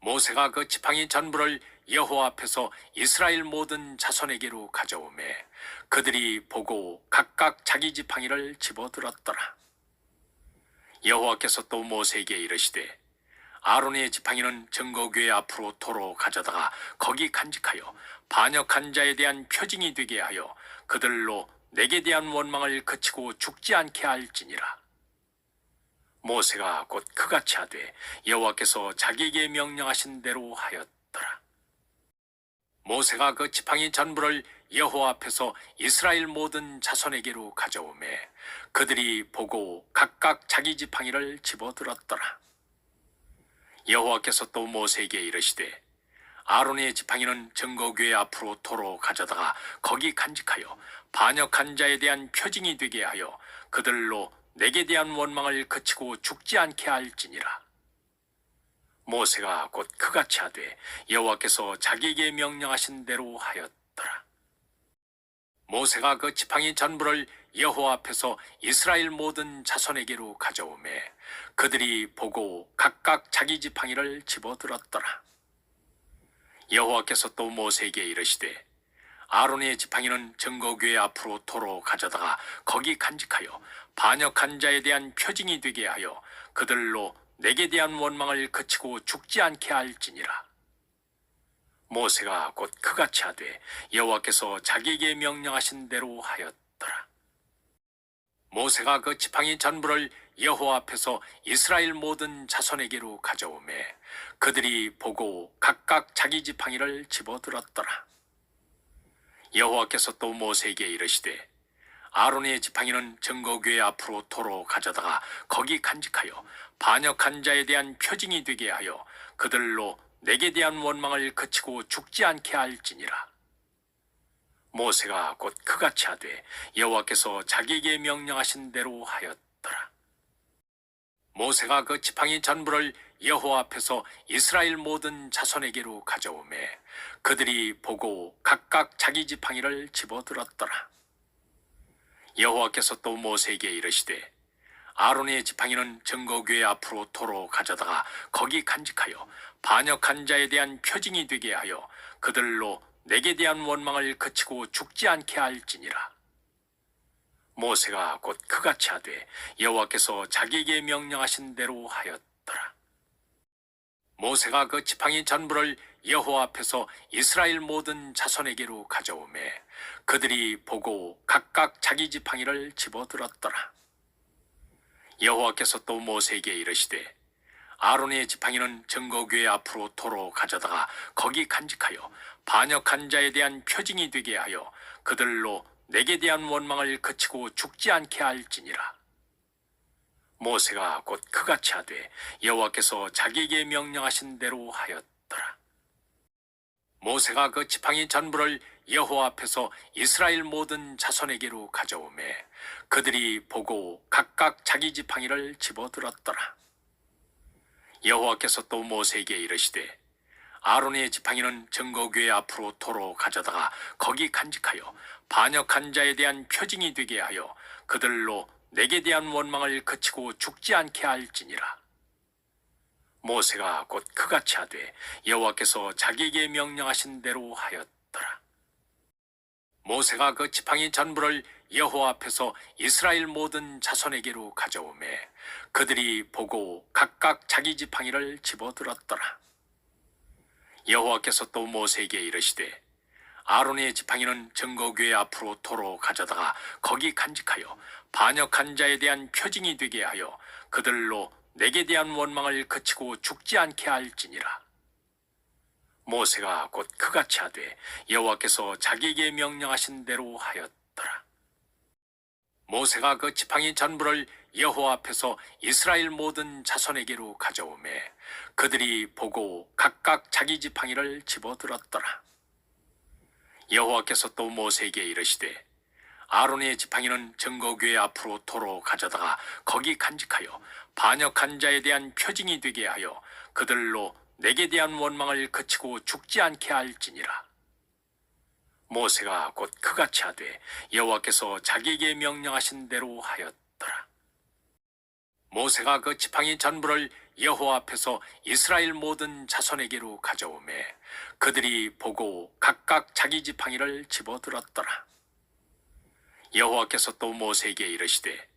모세가 그 지팡이 전부를 여호와 앞에서 이스라엘 모든 자손에게로 가져오매 그들이 보고 각각 자기 지팡이를 집어들었더라. 여호와께서 또 모세에게 이르시되 아론의 지팡이는 증거궤 앞으로 도로 가져다가 거기 간직하여 반역한 자에 대한 표징이 되게 하여 그들로 내게 대한 원망을 그치고 죽지 않게 할지니라. 모세가 곧 그같이 하되 여호와께서 자기에게 명령하신 대로 하였더라. 모세가 그 지팡이 전부를 여호와 앞에서 이스라엘 모든 자손에게로 가져오매 그들이 보고 각각 자기 지팡이를 집어들었더라. 여호와께서 또 모세에게 이르시되 아론의 지팡이는 증거궤 앞으로 도로 가져다가 거기 간직하여 반역한 자에 대한 표징이 되게 하여 그들로 내게 대한 원망을 그치고 죽지 않게 할지니라. 모세가 곧 그같이 하되 여호와께서 자기에게 명령하신 대로 하였더라. 모세가 그 지팡이 전부를 여호와 앞에서 이스라엘 모든 자손에게로 가져오매 그들이 보고 각각 자기 지팡이를 집어들었더라. 여호와께서 또 모세에게 이르시되 아론의 지팡이는 증거궤 앞으로 도로 가져다가 거기 간직하여 반역한 자에 대한 표징이 되게 하여 그들로 내게 대한 원망을 그치고 죽지 않게 할지니라. 모세가 곧 그같이 하되 여호와께서 자기에게 명령하신 대로 하였더라. 모세가 그 지팡이 전부를 여호와 앞에서 이스라엘 모든 자손에게로 가져오매 그들이 보고 각각 자기 지팡이를 집어들었더라. 여호와께서 또 모세에게 이르시되 아론의 지팡이는 증거궤 앞으로 도로 가져다가 거기 간직하여 반역한 자에 대한 표징이 되게 하여 그들로 내게 대한 원망을 그치고 죽지 않게 할지니라. 모세가 곧 그같이 하되 여호와께서 자기에게 명령하신 대로 하였더라. 모세가 그 지팡이 전부를 여호와 앞에서 이스라엘 모든 자손에게로 가져오매 그들이 보고 각각 자기 지팡이를 집어들었더라. 여호와께서 또 모세에게 이르시되 아론의 지팡이는 증거궤 앞으로 도로 가져다가 거기 간직하여 반역한 자에 대한 표징이 되게 하여 그들로 내게 대한 원망을 그치고 죽지 않게 할지니라. 모세가 곧 그같이 하되 여호와께서 자기에게 명령하신 대로 하였더라. 모세가 그 지팡이 전부를 여호와 앞에서 이스라엘 모든 자손에게로 가져오매 그들이 보고 각각 자기 지팡이를 집어들었더라. 여호와께서 또 모세에게 이르시되 아론의 지팡이는 증거궤 앞으로 도로 가져다가 거기 간직하여 반역한 자에 대한 표징이 되게 하여 그들로 내게 대한 원망을 그치고 죽지 않게 할지니라. 모세가 곧 그같이 하되 여호와께서 자기에게 명령하신 대로 하였더라. 모세가 그 지팡이 전부를 여호와 앞에서 이스라엘 모든 자손에게로 가져오매 그들이 보고 각각 자기 지팡이를 집어들었더라. 여호와께서 또 모세에게 이르시되 아론의 지팡이는 증거궤 앞으로 도로 가져다가 거기 간직하여 반역한 자에 대한 표징이 되게 하여 그들로 내게 대한 원망을 그치고 죽지 않게 할지니라. 모세가 곧 그같이 하되 여호와께서 자기에게 명령하신 대로 하였더라. 모세가 그 지팡이 전부를 여호와 앞에서 이스라엘 모든 자손에게로 가져오매 그들이 보고 각각 자기 지팡이를 집어들었더라. 여호와께서 또 모세에게 이르시되 아론의 지팡이는 증거궤 앞으로 도로 가져다가 거기 간직하여 반역한 자에 대한 표징이 되게 하여 그들로 내게 대한 원망을 그치고 죽지 않게 할지니라. 모세가 곧 그같이 하되 여호와께서 자기에게 명령하신 대로 하였더라. 모세가 그 지팡이 전부를 여호와 앞에서 이스라엘 모든 자손에게로 가져오매 그들이 보고 각각 자기 지팡이를 집어들었더라. 여호와께서 또 모세에게 이르시되 아론의 지팡이는 증거궤 앞으로 도로 가져다가 거기 간직하여 반역한 자에 대한 표징이 되게 하여 그들로 내게 대한 원망을 그치고 죽지 않게 할지니라. 모세가 곧 그같이 하되 여호와께서 자기에게 명령하신 대로 하였더라. 모세가 그 지팡이 전부를 여호와 앞에서 이스라엘 모든 자손에게로 가져오매 그들이 보고 각각 자기 지팡이를 집어들었더라. 여호와께서 또 모세에게 이르시되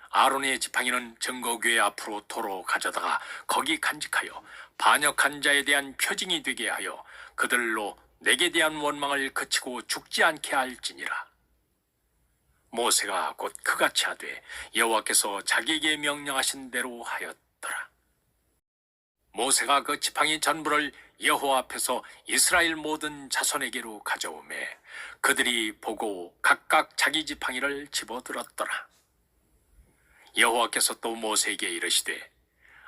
아론의 지팡이는 증거궤 앞으로 도로 가져다가 거기 간직하여 반역한 자에 대한 표징이 되게 하여 그들로 내게 대한 원망을 그치고 죽지 않게 할지니라. 모세가 곧 그같이 하되 여호와께서 자기에게 명령하신 대로 하였더라. 모세가 그 지팡이 전부를 여호와 앞에서 이스라엘 모든 자손에게로 가져오매 그들이 보고 각각 자기 지팡이를 집어들었더라. 여호와께서 또 모세에게 이르시되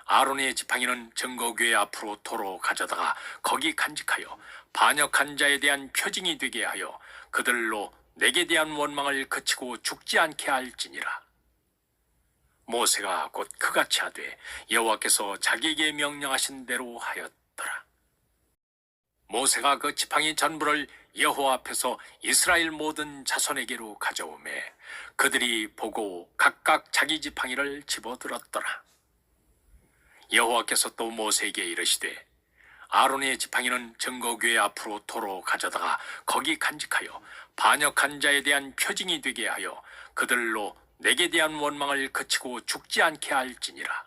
아론의 지팡이는 증거궤 앞으로 도로 가져다가 거기 간직하여 반역한 자에 대한 표징이 되게 하여 그들로 내게 대한 원망을 그치고 죽지 않게 할지니라. 모세가 곧 그같이 하되 여호와께서 자기에게 명령하신 대로 하였더라. 모세가 그 지팡이 전부를 여호와 앞에서 이스라엘 모든 자손에게로 가져오매 그들이 보고 각각 자기 지팡이를 집어들었더라. 여호와께서 또 모세에게 이르시되 아론의 지팡이는 증거궤 앞으로 도로 가져다가 거기 간직하여 반역한 자에 대한 표징이 되게 하여 그들로 내게 대한 원망을 그치고 죽지 않게 할지니라.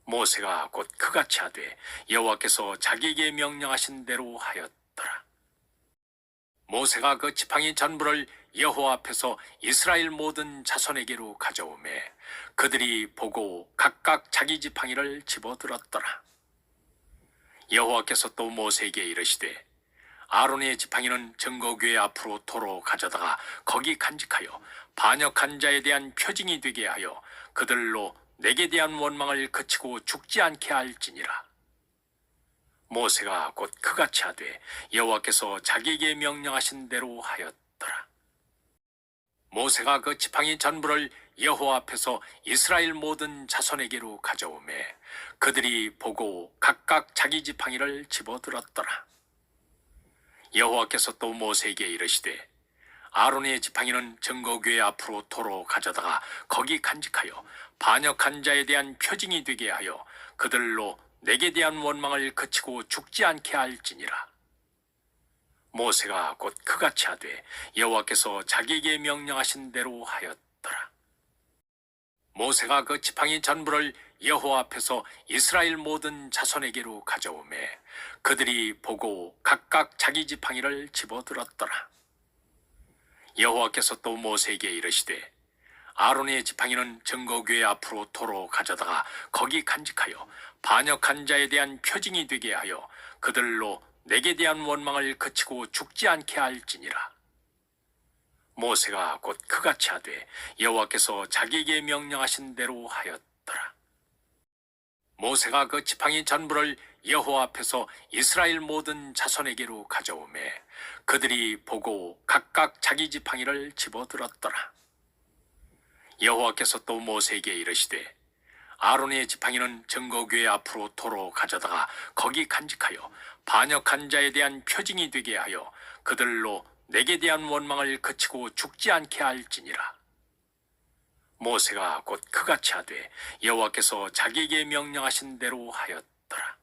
모세가 곧 그같이 하되 여호와께서 자기에게 명령하신 대로 하였더라. 모세가 그 지팡이 전부를 여호와 앞에서 이스라엘 모든 자손에게로 가져오매 그들이 보고 각각 자기 지팡이를 집어들었더라. 여호와께서 또 모세에게 이르시되 아론의 지팡이는 증거궤 앞으로 도로 가져다가 거기 간직하여 반역한 자에 대한 표징이 되게 하여 그들로 내게 대한 원망을 그치고 죽지 않게 할지니라. 모세가 곧 그같이 하되 여호와께서 자기에게 명령하신 대로 하였더라. 모세가 그 지팡이 전부를 여호와 앞에서 이스라엘 모든 자손에게로 가져오매 그들이 보고 각각 자기 지팡이를 집어들었더라. 여호와께서 또 모세에게 이르시되 아론의 지팡이는 증거궤 앞으로 도로 가져다가 거기 간직하여 반역한 자에 대한 표징이 되게 하여 그들로 내게 대한 원망을 그치고 죽지 않게 할지니라. 모세가 곧 그같이 하되 여호와께서 자기에게 명령하신 대로 하였더라. 모세가 그 지팡이 전부를 여호와 앞에서 이스라엘 모든 자손에게로 가져오매 그들이 보고 각각 자기 지팡이를 집어들었더라. 여호와께서 또 모세에게 이르시되 아론의 지팡이는 증거궤 앞으로 도로 가져다가 거기 간직하여 반역한 자에 대한 표징이 되게 하여 그들로 내게 대한 원망을 그치고 죽지 않게 할지니라. 모세가 곧 그같이 하되 여호와께서 자기에게 명령하신 대로 하였더라. 모세가 그 지팡이 전부를 여호와 앞에서 이스라엘 모든 자손에게로 가져오매 그들이 보고 각각 자기 지팡이를 집어들었더라. 여호와께서 또 모세에게 이르시되 아론의 지팡이는 증거궤 앞으로 도로 가져다가 거기 간직하여 반역한 자에 대한 표징이 되게 하여 그들로 내게 대한 원망을 그치고 죽지 않게 할지니라. 모세가 곧 그같이 하되 여호와께서 자기에게 명령하신 대로 하였더라.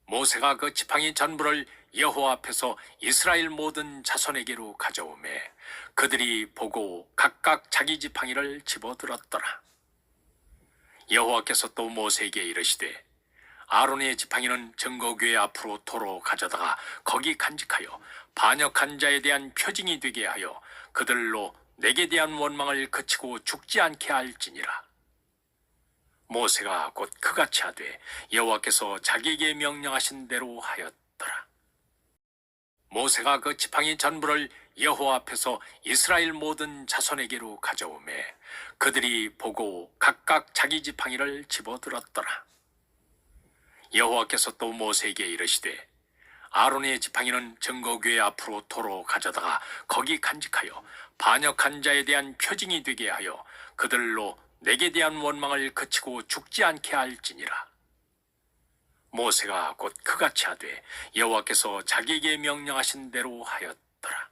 모세가 그 지팡이 전부를 여호와 앞에서 이스라엘 모든 자손에게로 가져오매 그들이 보고 각각 자기 지팡이를 집어들었더라. 여호와께서 또 모세에게 이르시되 아론의 지팡이는 증거궤 앞으로 도로 가져다가 거기 간직하여 반역한 자에 대한 표징이 되게 하여 그들로 내게 대한 원망을 그치고 죽지 않게 할지니라. 모세가 곧 그같이 하되 여호와께서 자기에게 명령하신 대로 하였더라. 모세가 그 지팡이 전부를 여호와 앞에서 이스라엘 모든 자손에게로 가져오매 그들이 보고 각각 자기 지팡이를 집어들었더라. 여호와께서 또 모세에게 이르시되 아론의 지팡이는 증거궤 앞으로 도로 가져다가 거기 간직하여 반역한 자에 대한 표징이 되게 하여 그들로 내게 대한 원망을 그치고 죽지 않게 할지니라. 모세가 곧 그같이 하되 여호와께서 자기에게 명령하신 대로 하였더라.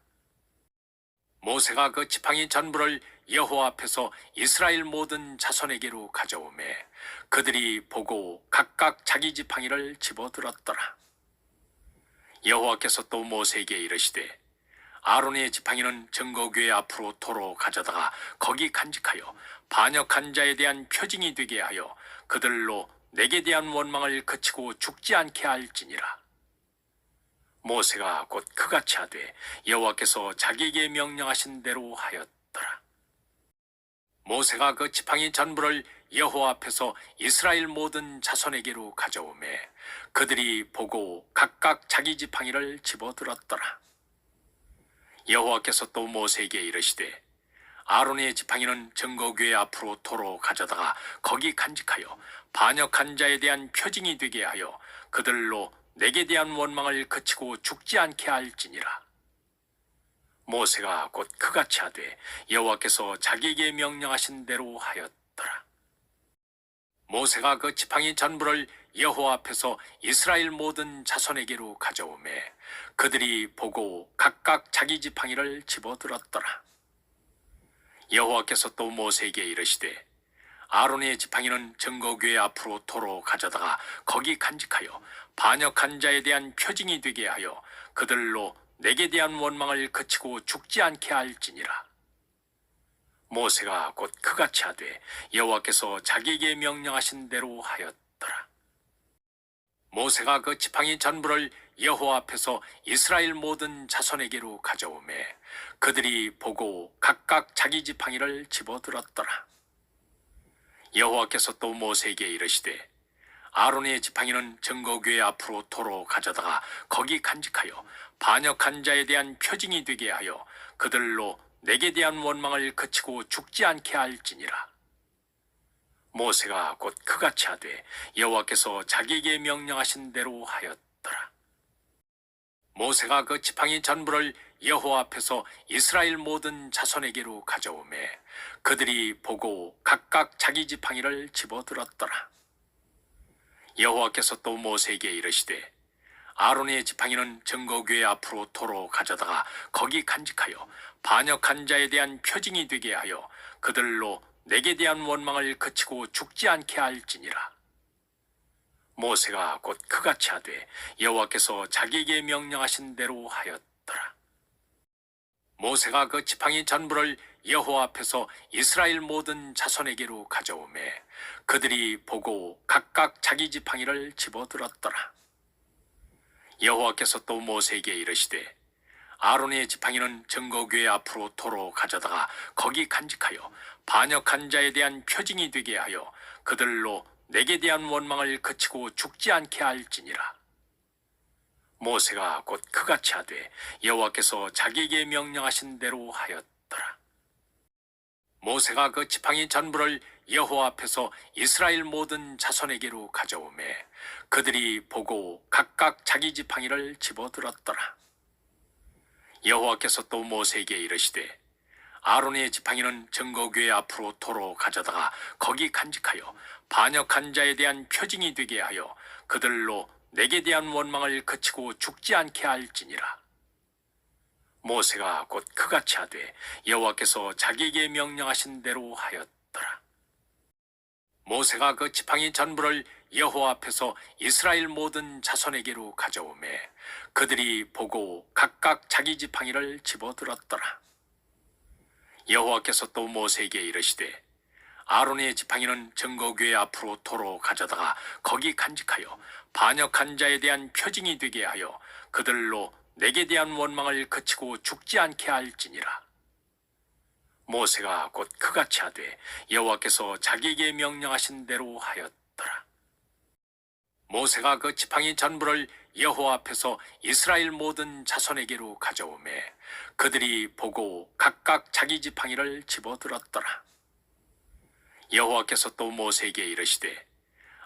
모세가 그 지팡이 전부를 여호와 앞에서 이스라엘 모든 자손에게로 가져오매 그들이 보고 각각 자기 지팡이를 집어들었더라. 여호와께서 또 모세에게 이르시되 아론의 지팡이는 증거궤 앞으로 도로 가져다가 거기 간직하여 반역한 자에 대한 표징이 되게 하여 그들로 내게 대한 원망을 그치고 죽지 않게 할지니라. 모세가 곧 그같이 하되 여호와께서 자기에게 명령하신 대로 하였더라. 모세가 그 지팡이 전부를 여호와 앞에서 이스라엘 모든 자손에게로 가져오매 그들이 보고 각각 자기 지팡이를 집어들었더라. 여호와께서 또 모세에게 이르시되 아론의 지팡이는 증거궤 앞으로 도로 가져다가 거기 간직하여 반역한 자에 대한 표징이 되게 하여 그들로 내게 대한 원망을 그치고 죽지 않게 할지니라. 모세가 곧 그같이 하되 여호와께서 자기에게 명령하신 대로 하였더라. 모세가 그 지팡이 전부를 여호와 앞에서 이스라엘 모든 자손에게로 가져오매 그들이 보고 각각 자기 지팡이를 집어들었더라. 여호와께서 또 모세에게 이르시되 아론의 지팡이는 증거궤 앞으로 도로 가져다가 거기 간직하여 반역한 자에 대한 표징이 되게 하여 그들로 내게 대한 원망을 그치고 죽지 않게 할지니라. 모세가 곧 그같이 하되 여호와께서 자기에게 명령하신 대로 하였더라. 모세가 그 지팡이 전부를 여호와 앞에서 이스라엘 모든 자손에게로 가져오매 그들이 보고 각각 자기 지팡이를 집어들었더라. 여호와께서 또 모세에게 이르시되 아론의 지팡이는 증거궤 앞으로 도로 가져다가 거기 간직하여 반역한 자에 대한 표징이 되게 하여 그들로 내게 대한 원망을 그치고 죽지 않게 할지니라. 모세가 곧 그같이 하되 여호와께서 자기에게 명령하신 대로 하였더라. 모세가 그 지팡이 전부를 여호와 앞에서 이스라엘 모든 자손에게로 가져오매 그들이 보고 각각 자기 지팡이를 집어들었더라. 여호와께서 또 모세에게 이르시되 아론의 지팡이는 증거궤 앞으로 도로 가져다가 거기 간직하여 반역한 자에 대한 표징이 되게 하여 그들로 내게 대한 원망을 그치고 죽지 않게 할지니라. 모세가 곧 그같이 하되 여호와께서 자기에게 명령하신 대로 하였더라. 모세가 그 지팡이 전부를 여호와 앞에서 이스라엘 모든 자손에게로 가져오매 그들이 보고 각각 자기 지팡이를 집어들었더라. 여호와께서 또 모세에게 이르시되 아론의 지팡이는 증거궤 앞으로 도로 가져다가 거기 간직하여 반역한 자에 대한 표징이 되게 하여 그들로 내게 대한 원망을 그치고 죽지 않게 할지니라. 모세가 곧 그같이 하되 여호와께서 자기에게 명령하신 대로 하였더라. 모세가 그 지팡이 전부를 여호와 앞에서 이스라엘 모든 자손에게로 가져오매 그들이 보고 각각 자기 지팡이를 집어들었더라. 여호와께서 또 모세에게 이르시되 아론의 지팡이는 증거궤 앞으로 도로 가져다가 거기 간직하여 반역한 자에 대한 표징이 되게 하여 그들로 내게 대한 원망을 그치고 죽지 않게 할지니라. 모세가 곧 그같이 하되 여호와께서 자기에게 명령하신 대로 하였더라. 모세가 그 지팡이 전부를 여호와 앞에서 이스라엘 모든 자손에게로 가져오매 그들이 보고 각각 자기 지팡이를 집어들었더라. 여호와께서 또 모세에게 이르시되 아론의 지팡이는 증거궤 앞으로 도로 가져다가 거기 간직하여 반역한 자에 대한 표징이 되게 하여 그들로 내게 대한 원망을 그치고 죽지 않게 할지니라. 모세가 곧 그같이 하되 여호와께서 자기에게 명령하신 대로 하였더라. 모세가 그 지팡이 전부를 여호와 앞에서 이스라엘 모든 자손에게로 가져오매 그들이 보고 각각 자기 지팡이를 집어들었더라. 여호와께서 또 모세에게 이르시되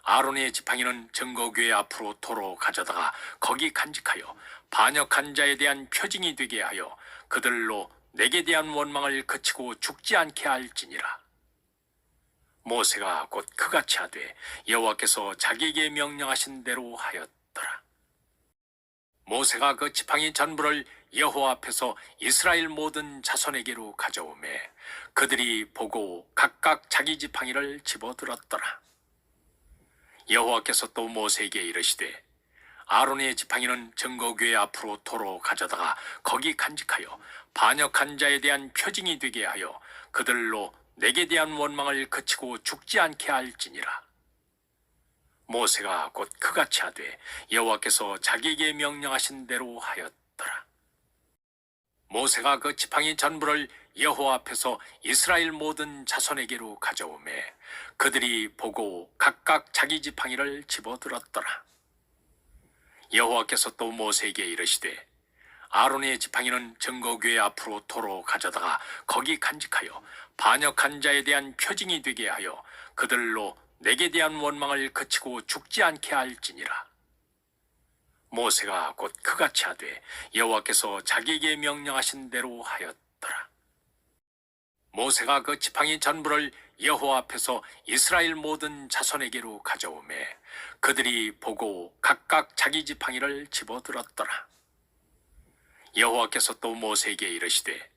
아론의 지팡이는 증거궤 앞으로 도로 가져다가 거기 간직하여 반역한 자에 대한 표징이 되게 하여 그들로 내게 대한 원망을 그치고 죽지 않게 할지니라. 모세가 곧 그같이 하되 여호와께서 자기에게 명령하신 대로 하였더라. 모세가 그 지팡이 전부를 여호와 앞에서 이스라엘 모든 자손에게로 가져오매 그들이 보고 각각 자기 지팡이를 집어들었더라. 여호와께서 또 모세에게 이르시되 아론의 지팡이는 증거궤 앞으로 도로 가져다가 거기 간직하여 반역한 자에 대한 표징이 되게 하여 그들로 내게 대한 원망을 그치고 죽지 않게 할지니라. 모세가 곧 그같이 하되 여호와께서 자기에게 명령하신 대로 하였더라. 모세가 그 지팡이 전부를 여호와 앞에서 이스라엘 모든 자손에게로 가져오매 그들이 보고 각각 자기 지팡이를 집어들었더라. 여호와께서 또 모세에게 이르시되 아론의 지팡이는 증거궤 앞으로 도로 가져다가 거기 간직하여 반역한 자에 대한 표징이 되게 하여 그들로 내게 대한 원망을 그치고 죽지 않게 할지니라. 모세가 곧 그같이 하되 여호와께서 자기에게 명령하신 대로 하였더라. 모세가 그 지팡이 전부를 여호와 앞에서 이스라엘 모든 자손에게로 가져오매 그들이 보고 각각 자기 지팡이를 집어들었더라. 여호와께서 또 모세에게 이르시되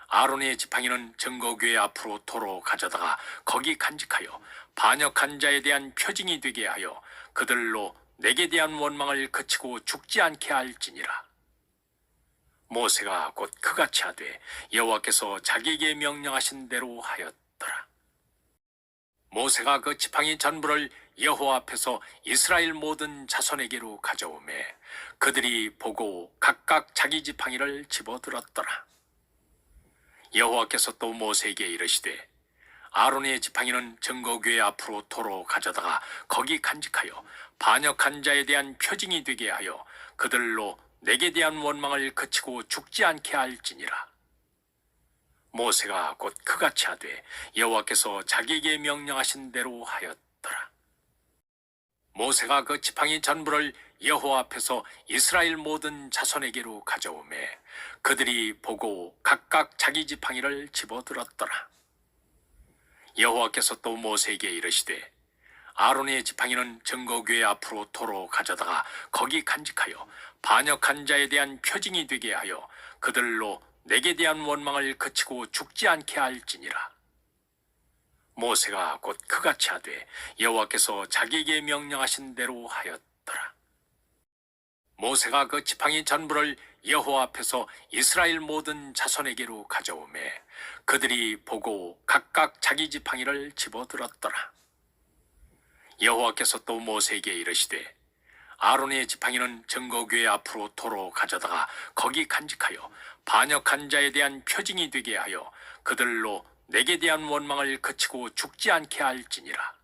아론의 지팡이는 증거궤 앞으로 도로 가져다가 거기 간직하여 반역한 자에 대한 표징이 되게 하여 그들로 내게 대한 원망을 그치고 죽지 않게 할지니라. 모세가 곧 그같이 하되 여호와께서 자기에게 명령하신 대로 하였더라. 모세가 그 지팡이 전부를 여호와 앞에서 이스라엘 모든 자손에게로 가져오매 그들이 보고 각각 자기 지팡이를 집어들었더라. 여호와께서 또 모세에게 이르시되 아론의 지팡이는 증거궤 앞으로 도로 가져다가 거기 간직하여 반역한 자에 대한 표징이 되게 하여 그들로 내게 대한 원망을 그치고 죽지 않게 할지니라. 모세가 곧 그같이 하되 여호와께서 자기에게 명령하신 대로 하였더라. 모세가 그 지팡이 전부를 여호와 앞에서 이스라엘 모든 자손에게로 가져오매 그들이 보고 각각 자기 지팡이를 집어들었더라. 여호와께서 또 모세에게 이르시되 아론의 지팡이는 증거궤 앞으로 도로 가져다가 거기 간직하여 반역한 자에 대한 표징이 되게 하여 그들로 내게 대한 원망을 그치고 죽지 않게 할지니라. 모세가 곧 그같이 하되 여호와께서 자기에게 명령하신 대로 하였더라. 모세가 그 지팡이 전부를 여호와 앞에서 이스라엘 모든 자손에게로 가져오매 그들이 보고 각각 자기 지팡이를 집어들었더라. 여호와께서 또 모세에게 이르시되 아론의 지팡이는 증거궤 앞으로 도로 가져다가 거기 간직하여 반역한 자에 대한 표징이 되게 하여 그들로 내게 대한 원망을 그치고 죽지 않게 할지니라.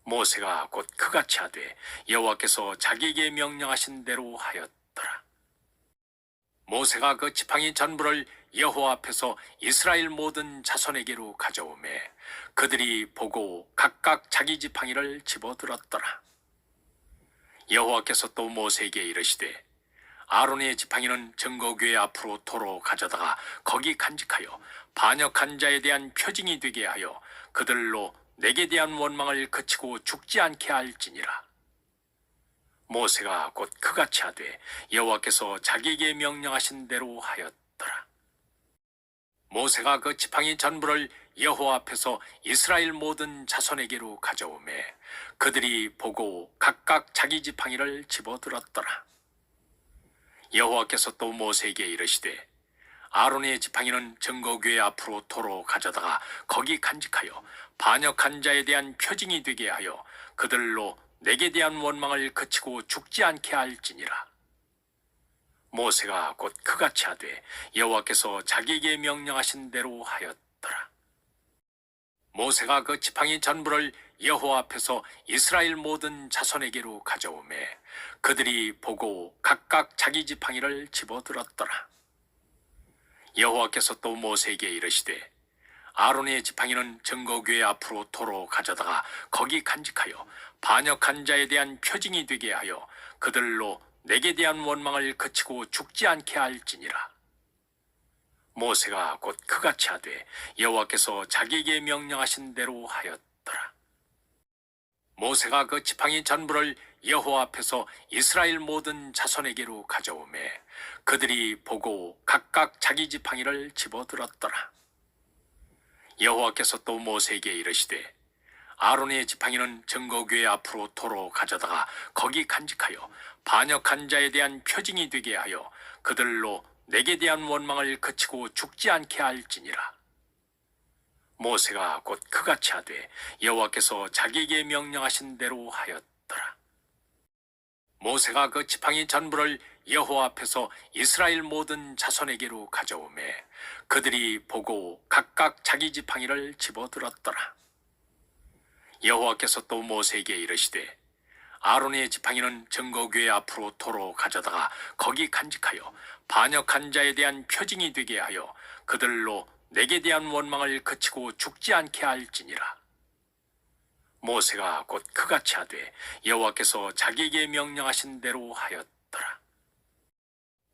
모세가 곧 그같이 하되 여호와께서 자기에게 명령하신 대로 하였더라. 모세가 그 지팡이 전부를 여호와 앞에서 이스라엘 모든 자손에게로 가져오매 그들이 보고 각각 자기 지팡이를 집어들었더라. 여호와께서 또 모세에게 이르시되 아론의 지팡이는 증거궤 앞으로 도로 가져다가 거기 간직하여 반역한 자에 대한 표징이 되게 하여 그들로 내게 대한 원망을 그치고 죽지 않게 할지니라. 모세가 곧 그같이 하되 여호와께서 자기에게 명령하신 대로 하였더라. 모세가 그 지팡이 전부를 여호와 앞에서 이스라엘 모든 자손에게로 가져오매 그들이 보고 각각 자기 지팡이를 집어들었더라. 여호와께서 또 모세에게 이르시되 아론의 지팡이는 증거궤 앞으로 도로 가져다가 거기 간직하여 반역한 자에 대한 표징이 되게 하여 그들로 내게 대한 원망을 그치고 죽지 않게 할지니라. 모세가 곧 그같이 하되 여호와께서 자기에게 명령하신 대로 하였더라. 모세가 그 지팡이 전부를 여호와 앞에서 이스라엘 모든 자손에게로 가져오매 그들이 보고 각각 자기 지팡이를 집어들었더라. 여호와께서 또 모세에게 이르시되 아론의 지팡이는 증거궤 앞으로 도로 가져다가 거기 간직하여 반역한 자에 대한 표징이 되게 하여 그들로 내게 대한 원망을 그치고 죽지 않게 할지니라. 모세가 곧 그같이 하되 여호와께서 자기에게 명령하신 대로 하였더라. 모세가 그 지팡이 전부를 여호와 앞에서 이스라엘 모든 자손에게로 가져오매 그들이 보고 각각 자기 지팡이를 집어들었더라. 여호와께서 또 모세에게 이르시되 아론의 지팡이는 증거궤 앞으로 도로 가져다가 거기 간직하여 반역한 자에 대한 표징이 되게 하여 그들로 내게 대한 원망을 그치고 죽지 않게 할지니라. 모세가 곧 그같이 하되 여호와께서 자기에게 명령하신 대로 하였더라. 모세가 그 지팡이 전부를 여호와 앞에서 이스라엘 모든 자손에게로 가져오매 그들이 보고 각각 자기 지팡이를 집어들었더라. 여호와께서 또 모세에게 이르시되 아론의 지팡이는 증거궤 앞으로 도로 가져다가 거기 간직하여 반역한 자에 대한 표징이 되게 하여 그들로 내게 대한 원망을 그치고 죽지 않게 할지니라. 모세가 곧 그같이 하되 여호와께서 자기에게 명령하신 대로 하였더라.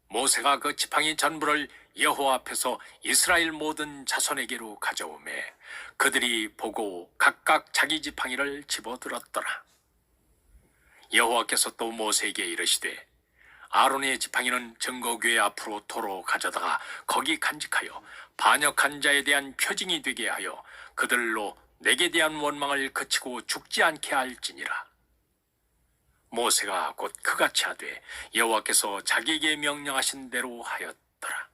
모세가 그 지팡이 전부를 여호와 앞에서 이스라엘 모든 자손에게로 가져오매 그들이 보고 각각 자기 지팡이를 집어들었더라. 여호와께서 또 모세에게 이르시되 아론의 지팡이는 증거궤 앞으로 도로 가져다가 거기 간직하여 반역한 자에 대한 표징이 되게 하여 그들로 내게 대한 원망을 그치고 죽지 않게 할지니라. 모세가 곧 그같이 하되 여호와께서 자기에게 명령하신 대로 하였더라.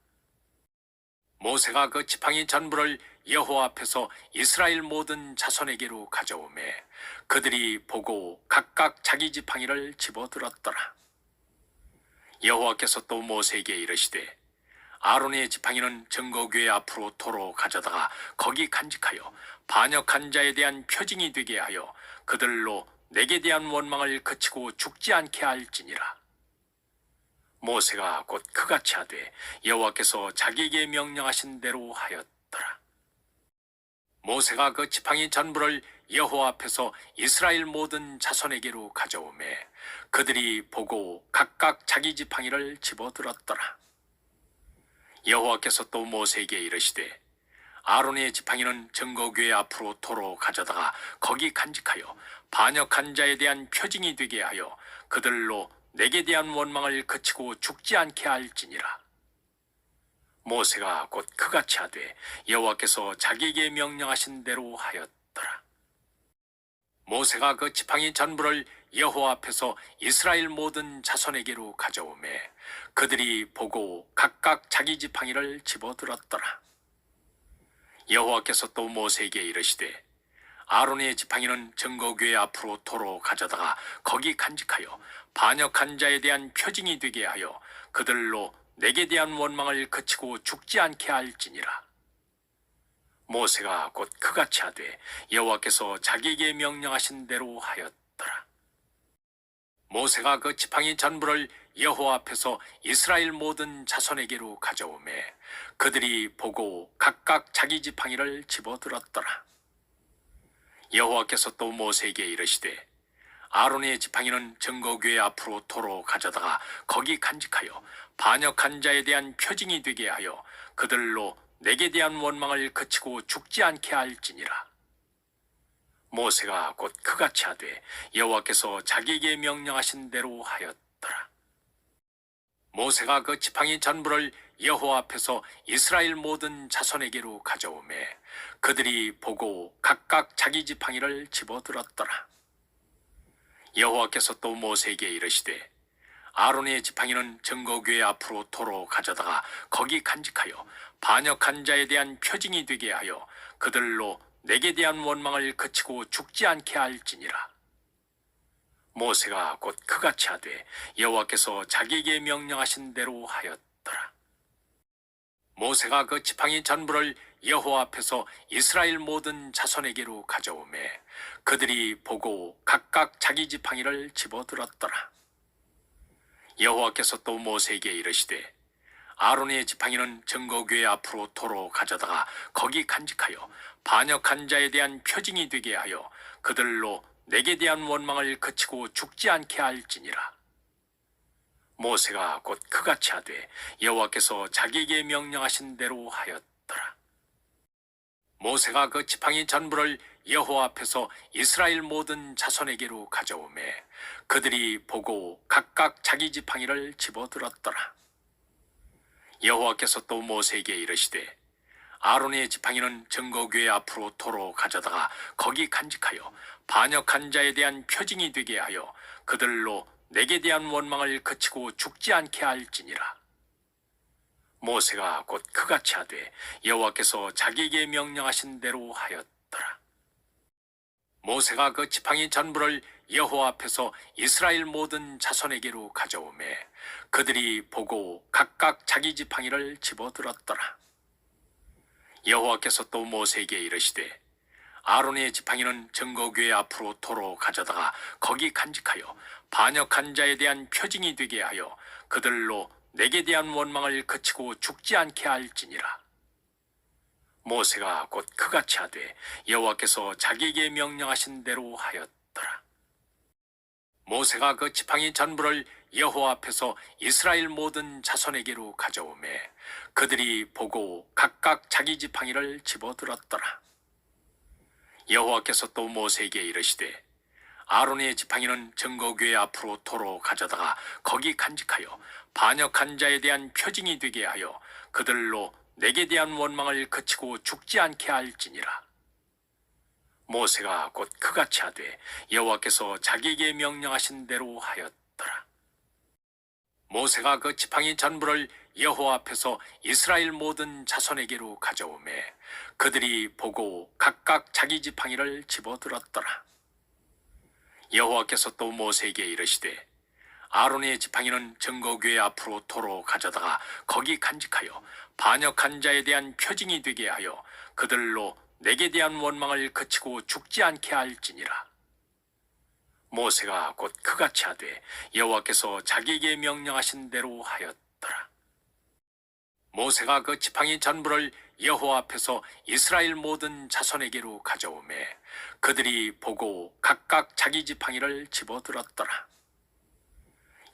모세가 그 지팡이 전부를 여호와 앞에서 이스라엘 모든 자손에게로 가져오매 그들이 보고 각각 자기 지팡이를 집어들었더라. 여호와께서 또 모세에게 이르시되 아론의 지팡이는 증거궤 앞으로 도로 가져다가 거기 간직하여 반역한 자에 대한 표징이 되게 하여 그들로 내게 대한 원망을 그치고 죽지 않게 할지니라. 모세가 곧 그같이 하되 여호와께서 자기에게 명령하신 대로 하였더라. 모세가 그 지팡이 전부를 여호와 앞에서 이스라엘 모든 자손에게로 가져오매 그들이 보고 각각 자기 지팡이를 집어들었더라. 여호와께서 또 모세에게 이르시되 아론의 지팡이는 증거궤 앞으로 도로 가져다가 거기 간직하여 반역한 자에 대한 표징이 되게 하여 그들로 내게 대한 원망을 그치고 죽지 않게 할지니라. 모세가 곧 그같이 하되 여호와께서 자기에게 명령하신 대로 하였더라. 모세가 그 지팡이 전부를 여호와 앞에서 이스라엘 모든 자손에게로 가져오매 그들이 보고 각각 자기 지팡이를 집어들었더라. 여호와께서 또 모세에게 이르시되 아론의 지팡이는 증거궤 앞으로 도로 가져다가 거기 간직하여 반역한 자에 대한 표징이 되게 하여 그들로 내게 대한 원망을 그치고 죽지 않게 할지니라. 모세가 곧 그같이 하되 여호와께서 자기에게 명령하신 대로 하였더라. 모세가 그 지팡이 전부를 여호와 앞에서 이스라엘 모든 자손에게로 가져오매 그들이 보고 각각 자기 지팡이를 집어들었더라. 여호와께서 또 모세에게 이르시되 아론의 지팡이는 증거궤 앞으로 도로 가져다가 거기 간직하여 반역한 자에 대한 표징이 되게 하여 그들로 내게 대한 원망을 그치고 죽지 않게 할지니라. 모세가 곧 그같이 하되 여호와께서 자기에게 명령하신 대로 하였더라. 모세가 그 지팡이 전부를 여호와 앞에서 이스라엘 모든 자손에게로 가져오매 그들이 보고 각각 자기 지팡이를 집어들었더라. 여호와께서 또 모세에게 이르시되 아론의 지팡이는 증거궤 앞으로 도로 가져다가 거기 간직하여 반역한 자에 대한 표징이 되게 하여 그들로 내게 대한 원망을 그치고 죽지 않게 할지니라. 모세가 곧 그같이 하되 여호와께서 자기에게 명령하신 대로 하였더라. 모세가 그 지팡이 전부를 여호와 앞에서 이스라엘 모든 자손에게로 가져오매 그들이 보고 각각 자기 지팡이를 집어들었더라. 여호와께서 또 모세에게 이르시되 아론의 지팡이는 증거궤 앞으로 도로 가져다가 거기 간직하여 반역한 자에 대한 표징이 되게 하여 그들로 내게 대한 원망을 그치고 죽지 않게 할지니라. 모세가 곧 그같이 하되 여호와께서 자기에게 명령하신 대로 하였더라. 모세가 그 지팡이 전부를 여호와 앞에서 이스라엘 모든 자손에게로 가져오매 그들이 보고 각각 자기 지팡이를 집어들었더라. 여호와께서 또 모세에게 이르시되 아론의 지팡이는 증거궤 앞으로 도로 가져다가 거기 간직하여 반역한 자에 대한 표징이 되게 하여 그들로 내게 대한 원망을 그치고 죽지 않게 할지니라. 모세가 곧 그같이 하되 여호와께서 자기에게 명령하신 대로 하였더라. 모세가 그 지팡이 전부를 여호와 앞에서 이스라엘 모든 자손에게로 가져오매 그들이 보고 각각 자기 지팡이를 집어들었더라. 여호와께서 또 모세에게 이르시되 아론의 지팡이는 증거궤 앞으로 도로 가져다가 거기 간직하여 반역한 자에 대한 표징이 되게 하여 그들로 내게 대한 원망을 그치고 죽지 않게 할지니라. 모세가 곧 그같이 하되 여호와께서 자기에게 명령하신 대로 하였더라. 모세가 그 지팡이 전부를 여호와 앞에서 이스라엘 모든 자손에게로 가져오매 그들이 보고 각각 자기 지팡이를 집어들었더라. 여호와께서 또 모세에게 이르시되 아론의 지팡이는 증거궤 앞으로 도로 가져다가 거기 간직하여 반역한 자에 대한 표징이 되게 하여 그들로 내게 대한 원망을 그치고 죽지 않게 할지니라. 모세가 곧 그같이 하되 여호와께서 자기에게 명령하신 대로 하였더라. 모세가 그 지팡이 전부를 여호와 앞에서 이스라엘 모든 자손에게로 가져오매 그들이 보고 각각 자기 지팡이를 집어들었더라. 여호와께서 또 모세에게 이르시되 아론의 지팡이는 증거궤 앞으로 도로 가져다가 거기 간직하여 반역한 자에 대한 표징이 되게 하여 그들로 내게 대한 원망을 그치고 죽지 않게 할지니라. 모세가 곧 그같이 하되 여호와께서 자기에게 명령하신 대로 하였더라. 모세가 그 지팡이 전부를 여호와 앞에서 이스라엘 모든 자손에게로 가져오매 그들이 보고 각각 자기 지팡이를 집어들었더라.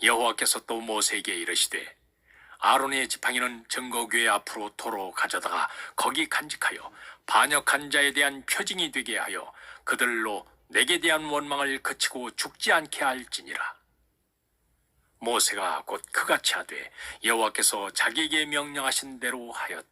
여호와께서 또 모세에게 이르시되 아론의 지팡이는 증거궤 앞으로 도로 가져다가 거기 간직하여 반역한 자에 대한 표징이 되게 하여 그들로 내게 대한 원망을 그치고 죽지 않게 할지니라. 모세가 곧 그같이 하되 여호와께서 자기에게 명령하신 대로 하였더라.